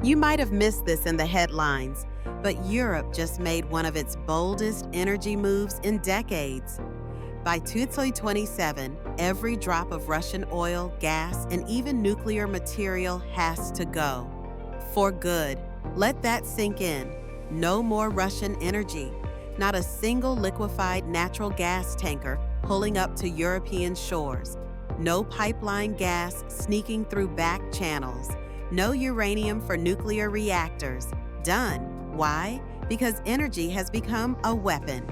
You might have missed this in the headlines, but Europe just made one of its boldest energy moves in decades. By 2027, every drop of Russian oil, gas, and even nuclear material has to go. For good. Let that sink in. No more Russian energy. Not a single liquefied natural gas tanker pulling up to European shores. No pipeline gas sneaking through back channels. No uranium for nuclear reactors. Done. Why? Because energy has become a weapon.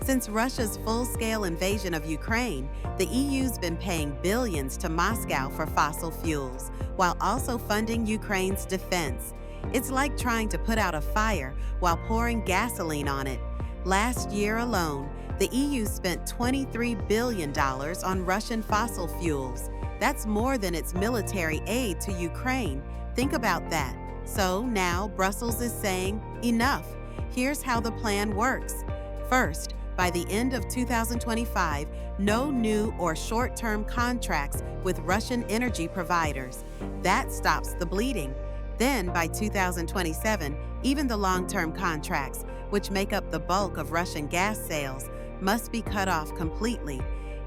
Since Russia's full-scale invasion of Ukraine, the EU's been paying billions to Moscow for fossil fuels, while also funding Ukraine's defense. It's like trying to put out a fire while pouring gasoline on it. Last year alone, the EU spent $23 billion on Russian fossil fuels. That's more than its military aid to Ukraine. Think about that. So now Brussels is saying, enough. Here's how the plan works. First, by the end of 2025, no new or short-term contracts with Russian energy providers. That stops the bleeding. Then, by 2027, even the long-term contracts, which make up the bulk of Russian gas sales, must be cut off completely.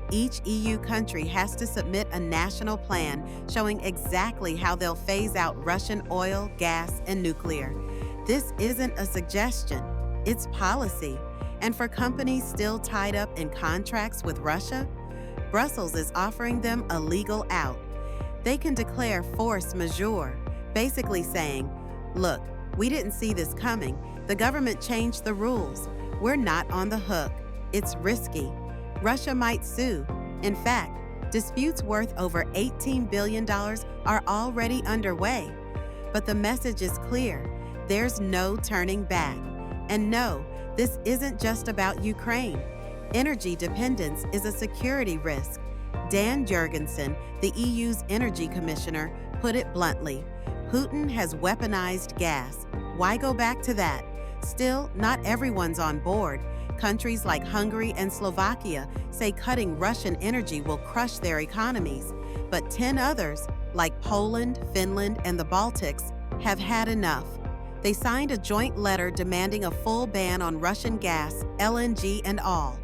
Each EU country has to submit a national plan showing exactly how they'll phase out Russian oil, gas, and nuclear. This isn't a suggestion, it's policy. And for companies still tied up in contracts with Russia, Brussels is offering them a legal out. They can declare force majeure, basically saying, look, we didn't see this coming. The government changed the rules. We're not on the hook. It's risky. Russia might sue. In fact, disputes worth over $18 billion are already underway. But the message is clear. There's no turning back. And no, this isn't just about Ukraine. Energy dependence is a security risk. Dan Jurgensen, the EU's energy commissioner, put it bluntly. Putin has weaponized gas. Why go back to that? Still, not everyone's on board. Countries like Hungary and Slovakia say cutting Russian energy will crush their economies. But 10 others, like Poland, Finland, and the Baltics, have had enough. They signed a joint letter demanding a full ban on Russian gas, LNG, and all.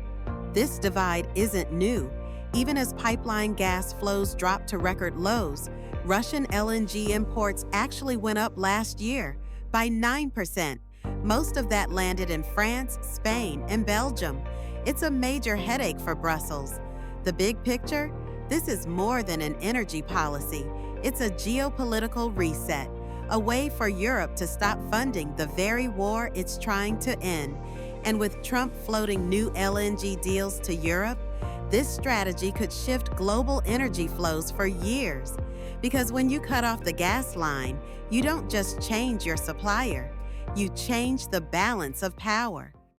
This divide isn't new. Even as pipeline gas flows dropped to record lows, Russian LNG imports actually went up last year by 9%. Most of that landed in France, Spain, and Belgium. It's a major headache for Brussels. The big picture? This is more than an energy policy. It's a geopolitical reset, a way for Europe to stop funding the very war it's trying to end. And with Trump floating new LNG deals to Europe, this strategy could shift global energy flows for years. Because when you cut off the gas line, you don't just change your supplier, you change the balance of power.